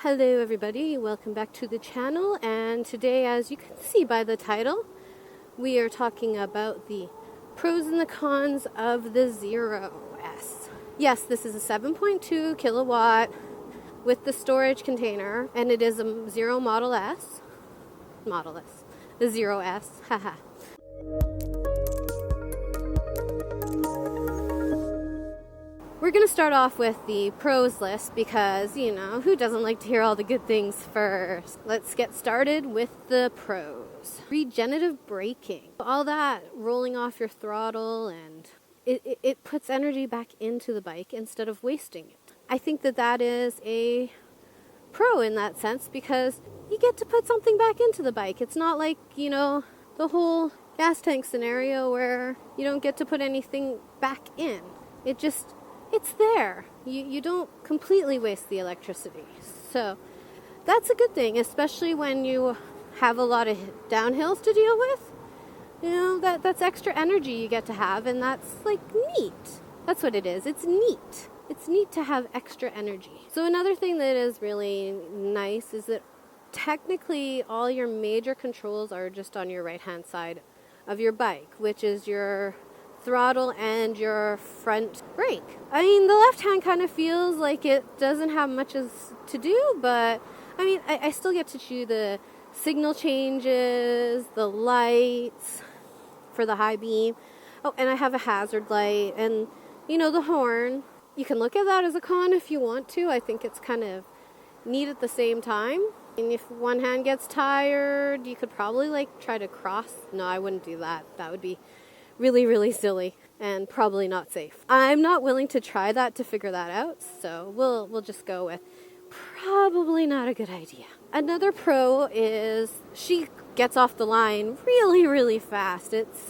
Hello everybody, welcome back to the channel, and today, as you can see by the title, we are talking about the pros and the cons of the Zero S. Yes, this is a 7.2 kilowatt with the storage container, and it is a Zero Model S. The Zero S, haha. We're going to start off with the pros list because, who doesn't like to hear all the good things first? Let's get started with the pros. Regenerative braking. All that rolling off your throttle, and it puts energy back into the bike instead of wasting it. I think that is a pro in that sense because you get to put something back into the bike. It's not like, the whole gas tank scenario where you don't get to put anything back in. It's there. You don't completely waste the electricity. So that's a good thing, especially when you have a lot of downhills to deal with. That's extra energy you get to have, and that's neat. That's what it is. It's neat. It's neat to have extra energy. So another thing that is really nice is that technically all your major controls are just on your right-hand side of your bike, which is your throttle and your front brake. The left hand kind of feels like it doesn't have much to do, but I still get to choose the signal changes, the lights for the high beam. Oh, and I have a hazard light and, the horn. You can look at that as a con if you want to. I think it's kind of neat at the same time. And if one hand gets tired, you could probably try to cross. No, I wouldn't do that. That would be really, really silly and probably not safe. I'm not willing to try that to figure that out, so we'll just go with probably not a good idea. Another pro is she gets off the line really, really fast. It's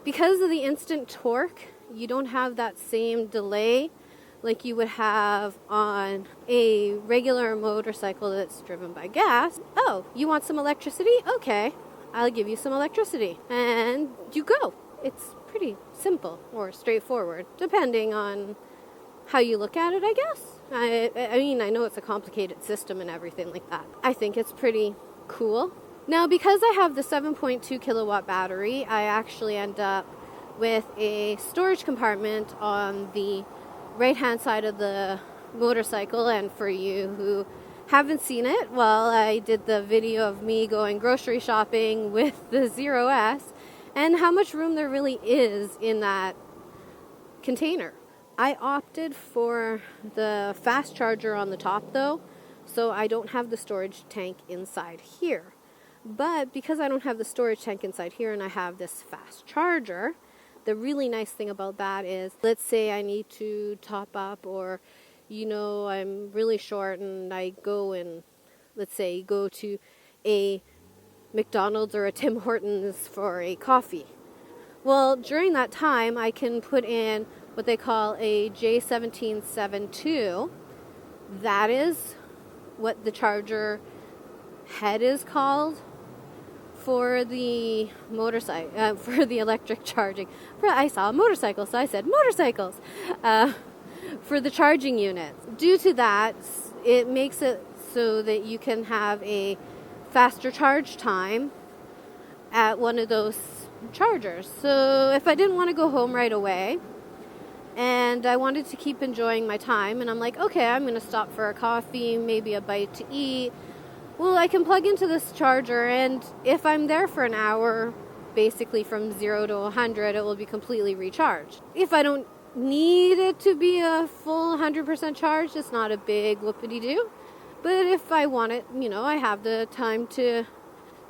because of the instant torque, you don't have that same delay like you would have on a regular motorcycle that's driven by gas. Oh, you want some electricity? Okay, I'll give you some electricity. And you go. It's pretty simple or straightforward, depending on how you look at it, I guess. I know it's a complicated system and everything like that. I think it's pretty cool. Now, because I have the 7.2 kilowatt battery, I actually end up with a storage compartment on the right-hand side of the motorcycle. And for you who haven't seen it, well, I did the video of me going grocery shopping with the Zero S and how much room there really is in that container. I opted for the fast charger on the top though, so I don't have the storage tank inside here. But because I don't have the storage tank inside here and I have this fast charger, the really nice thing about that is, let's say I need to top up, or I'm really short and I go and, let's say, go to a McDonald's or a Tim Hortons for a coffee. Well, during that time, I can put in what they call a J1772. That is what the charger head is called for the motorcycle, for the electric charging. I saw a motorcycle, so I said motorcycles. For the charging units. Due to that, it makes it so that you can have a faster charge time at one of those chargers. So if I didn't want to go home right away and I wanted to keep enjoying my time, and I'm like, okay, I'm going to stop for a coffee, maybe a bite to eat, well, I can plug into this charger, and if I'm there for an hour, basically from 0 to 100, it will be completely recharged. If I don't need it to be a full 100% charge, it's not a big whoopity-doo. But if I want it, I have the time to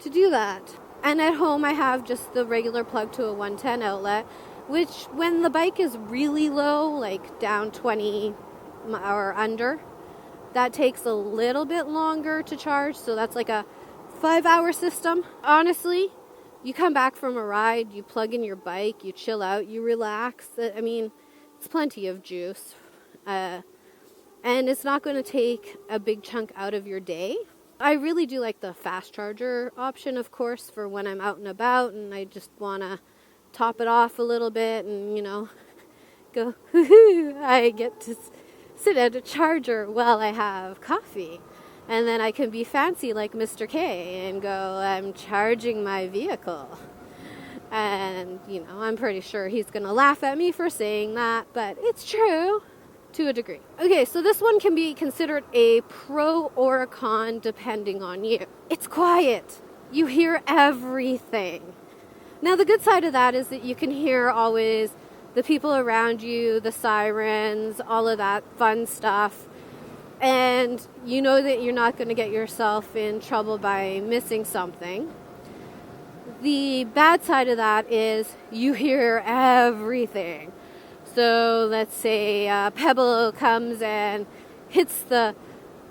do that. And at home, I have just the regular plug to a 110 outlet, which when the bike is really low, like down 20 or under, that takes a little bit longer to charge. So that's like a 5-hour system. Honestly, you come back from a ride, you plug in your bike, you chill out, you relax. It's plenty of juice. And it's not going to take a big chunk out of your day. I really do like the fast charger option, of course, for when I'm out and about and I just want to top it off a little bit and, go, I get to sit at a charger while I have coffee. And then I can be fancy like Mr. K and go, I'm charging my vehicle. And, I'm pretty sure he's going to laugh at me for saying that, but it's true to a degree. Okay, so this one can be considered a pro or a con depending on you. It's quiet. You hear everything. Now, the good side of that is that you can hear always the people around you, the sirens, all of that fun stuff. And you know that you're not going to get yourself in trouble by missing something. The bad side of that is you hear everything. So let's say a pebble comes and hits the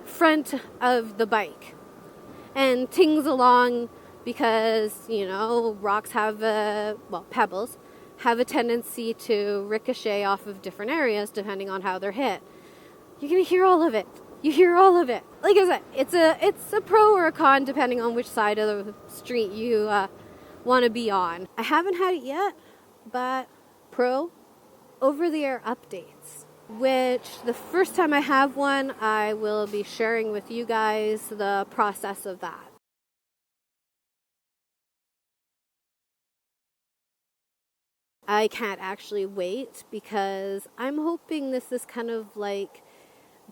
front of the bike and tings along because, rocks pebbles have a tendency to ricochet off of different areas depending on how they're hit. You're going to hear all of it. You hear all of it. Like I said, it's a pro or a con depending on which side of the street you want to be on. I haven't had it yet, but pro, over-the-air updates, which the first time I have one, I will be sharing with you guys the process of that. I can't actually wait because I'm hoping this is kind of like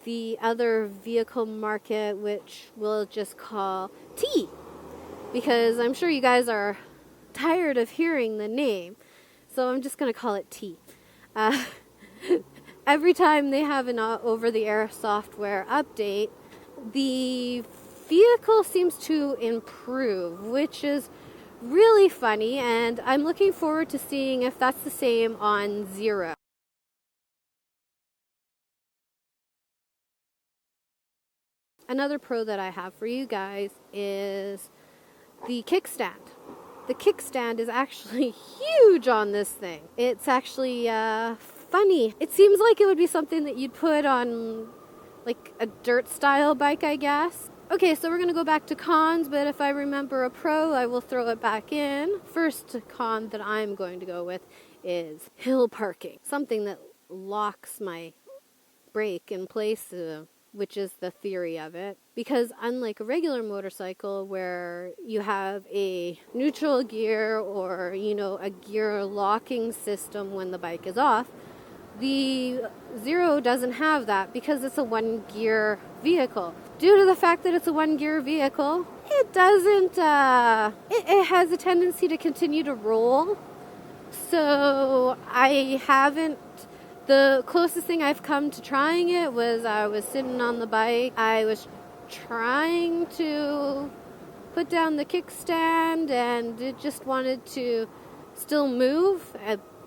the other vehicle market, which we'll just call T, because I'm sure you guys are tired of hearing the name, so I'm just going to call it T. Every time they have an over-the-air software update, the vehicle seems to improve, which is really funny, and I'm looking forward to seeing if that's the same on Zero. Another pro that I have for you guys is the kickstand. The kickstand is actually huge on this thing. It's actually funny. It seems like it would be something that you'd put on like a dirt style bike, I guess. Okay, so we're going to go back to cons, but if I remember a pro, I will throw it back in. First con that I'm going to go with is hill parking. Something that locks my brake in place, which is the theory of it. Because unlike a regular motorcycle where you have a neutral gear or, a gear locking system when the bike is off, the Zero doesn't have that because it's a one-gear vehicle. Due to the fact that it's a one-gear vehicle, it doesn't, it has a tendency to continue to roll. So the closest thing I've come to trying it was I was sitting on the bike. I was trying to put down the kickstand and it just wanted to still move.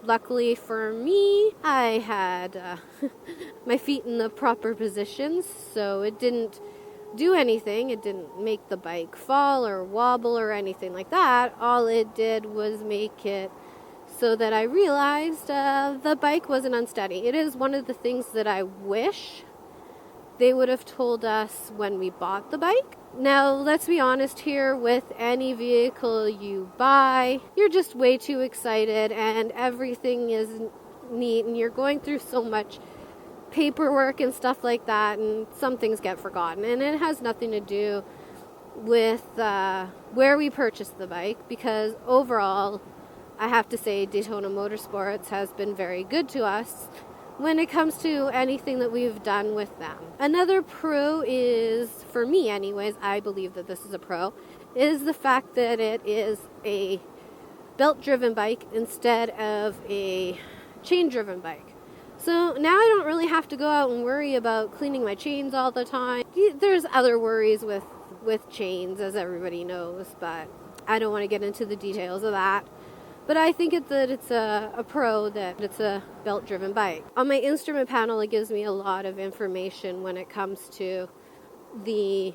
Luckily for me, I had my feet in the proper positions, so it didn't do anything. It didn't make the bike fall or wobble or anything like that. All it did was make it so that I realized the bike wasn't unsteady. It is one of the things that I wish they would have told us when we bought the bike. Now, let's be honest here, with any vehicle you buy, you're just way too excited and everything is neat and you're going through so much paperwork and stuff like that, and some things get forgotten. And it has nothing to do with where we purchased the bike, because overall, I have to say Daytona Motorsports has been very good to us when it comes to anything that we've done with them. Another pro is, for me anyways, I believe that this is a pro, is the fact that it is a belt-driven bike instead of a chain-driven bike. So now I don't really have to go out and worry about cleaning my chains all the time. There's other worries with chains, as everybody knows, but I don't want to get into the details of that. But I think that it's a pro that it's a belt-driven bike. On my instrument panel, it gives me a lot of information when it comes to the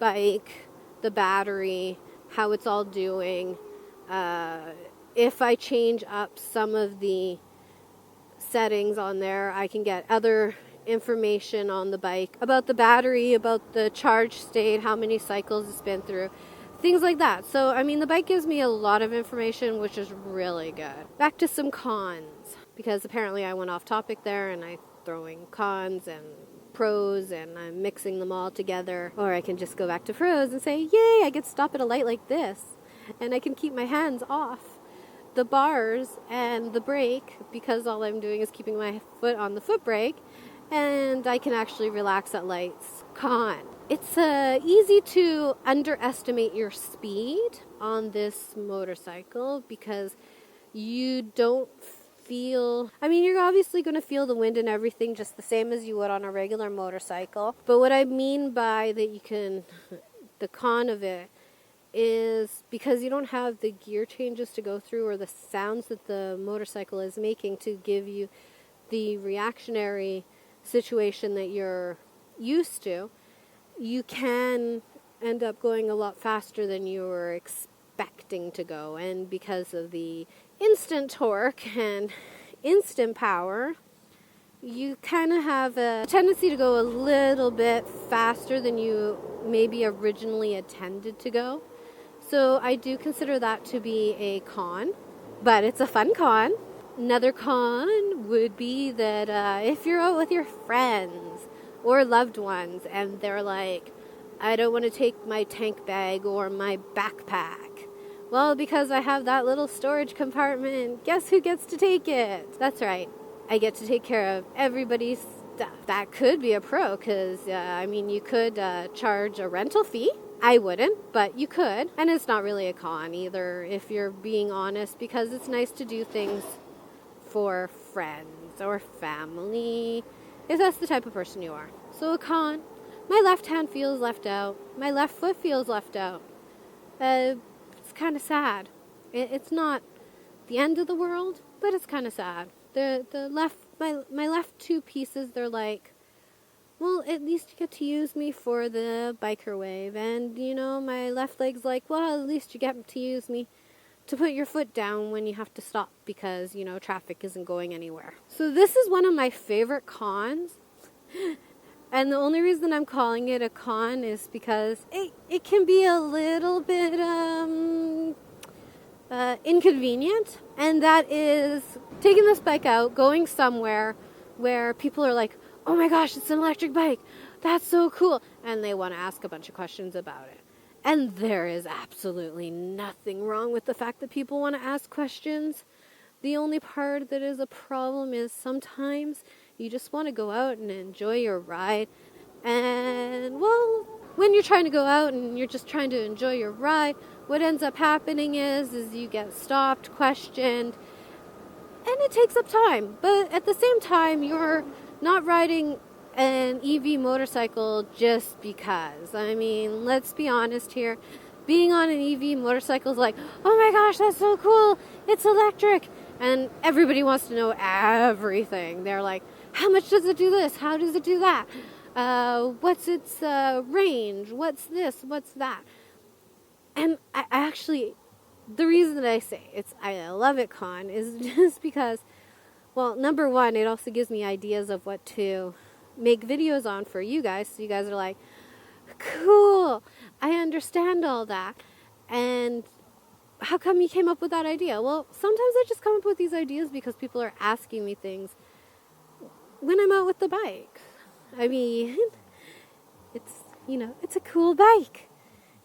bike, the battery, how it's all doing. If I change up some of the settings on there, I can get other information on the bike about the battery, about the charge state, how many cycles it's been through. Things like that. So, the bike gives me a lot of information, which is really good. Back to some cons, because apparently I went off topic there and I'm throwing cons and pros and I'm mixing them all together. Or I can just go back to pros and say, yay, I get to stop at a light like this. And I can keep my hands off the bars and the brake because all I'm doing is keeping my foot on the foot brake, and I can actually relax at lights. Con. It's easy to underestimate your speed on this motorcycle because you don't feel, you're obviously going to feel the wind and everything just the same as you would on a regular motorcycle. But what I mean by that the con of it is because you don't have the gear changes to go through or the sounds that the motorcycle is making to give you the reactionary situation that you're used to, you can end up going a lot faster than you were expecting to go. And because of the instant torque and instant power, you kind of have a tendency to go a little bit faster than you maybe originally intended to go. So I do consider that to be a con, but it's a fun con. Another con would be that if you're out with your friends or loved ones and they're like, I don't want to take my tank bag or my backpack. Well, because I have that little storage compartment, guess who gets to take it? That's right. I get to take care of everybody's stuff. That could be a pro because, you could charge a rental fee. I wouldn't, but you could. And it's not really a con either, if you're being honest, because it's nice to do things for friends or family, if that's the type of person you are. So a con, my left hand feels left out. My left foot feels left out. It's kind of sad. It's not the end of the world, but it's kind of sad. My left two pieces, they're like, well, at least you get to use me for the biker wave. And, my left leg's like, well, at least you get to use me to put your foot down when you have to stop because, traffic isn't going anywhere. So this is one of my favorite cons. And the only reason I'm calling it a con is because it can be a little bit inconvenient. And that is taking this bike out, going somewhere where people are like, oh my gosh, it's an electric bike. That's so cool. And they want to ask a bunch of questions about it. And there is absolutely nothing wrong with the fact that people want to ask questions. The only part that is a problem is sometimes you just want to go out and enjoy your ride. And, well, when you're trying to go out and you're just trying to enjoy your ride, what ends up happening is you get stopped, questioned, and it takes up time. But at the same time, you're not riding an EV motorcycle just because. Let's be honest here. Being on an EV motorcycle is like, oh my gosh, that's so cool. It's electric. And everybody wants to know everything. They're like, how much does it do this? How does it do that? What's its range? What's this? What's that? And I actually, the reason that I say I love it con is just because, well, number one, it also gives me ideas of what to make videos on for you guys. So you guys are like, cool, I understand all that. And how come you came up with that idea? Well, sometimes I just come up with these ideas because people are asking me things when I'm out with the bike. It's a cool bike.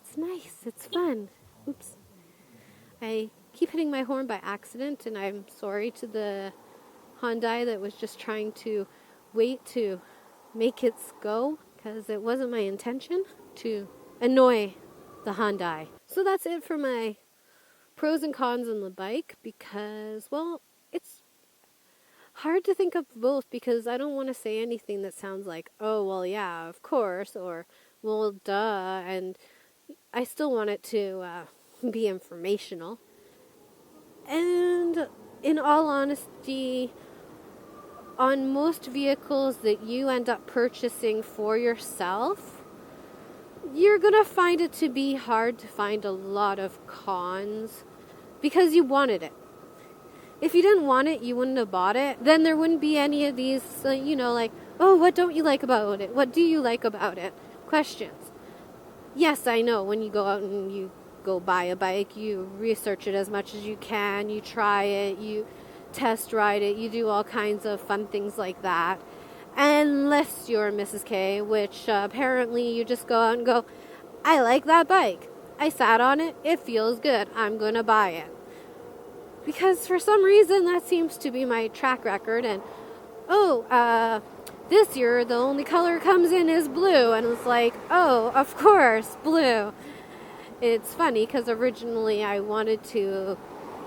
It's nice. It's fun. Oops. I keep hitting my horn by accident, and I'm sorry to the Hyundai that was just trying to wait to make it go, because it wasn't my intention to annoy the Hyundai. So that's it for my pros and cons on the bike, because, well, it's hard to think of both, because I don't want to say anything that sounds like, oh, well, yeah, of course, or, well, duh, and I still want it to be informational. And in all honesty, on most vehicles that you end up purchasing for yourself, you're going to find it to be hard to find a lot of cons because you wanted it. If you didn't want it, you wouldn't have bought it. Then there wouldn't be any of these, like, oh, what don't you like about it? What do you like about it? Questions. Yes, I know, when you go out and you go buy a bike, you research it as much as you can, you try it, you test ride it, you do all kinds of fun things like that. Unless you're Mrs. K, which apparently you just go out and go, I like that bike. I sat on it. It feels good. I'm going to buy it. Because for some reason that seems to be my track record. And, this year the only color comes in is blue. And it's like, oh, of course, blue. It's funny because originally I wanted to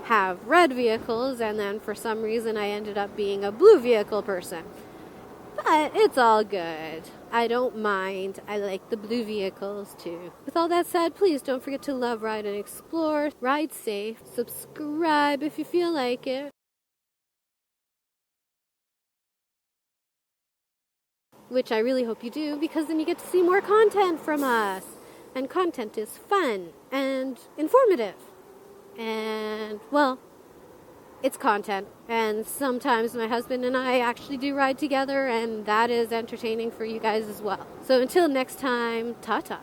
have red vehicles, and then for some reason I ended up being a blue vehicle person. But it's all good. I don't mind. I like the blue vehicles too. With all that said, please don't forget to love, ride, and explore. Ride safe. Subscribe if you feel like it. Which I really hope you do, because then you get to see more content from us. And content is fun and informative. And, well, it's content. And sometimes my husband and I actually do ride together, and that is entertaining for you guys as well. So until next time, ta-ta.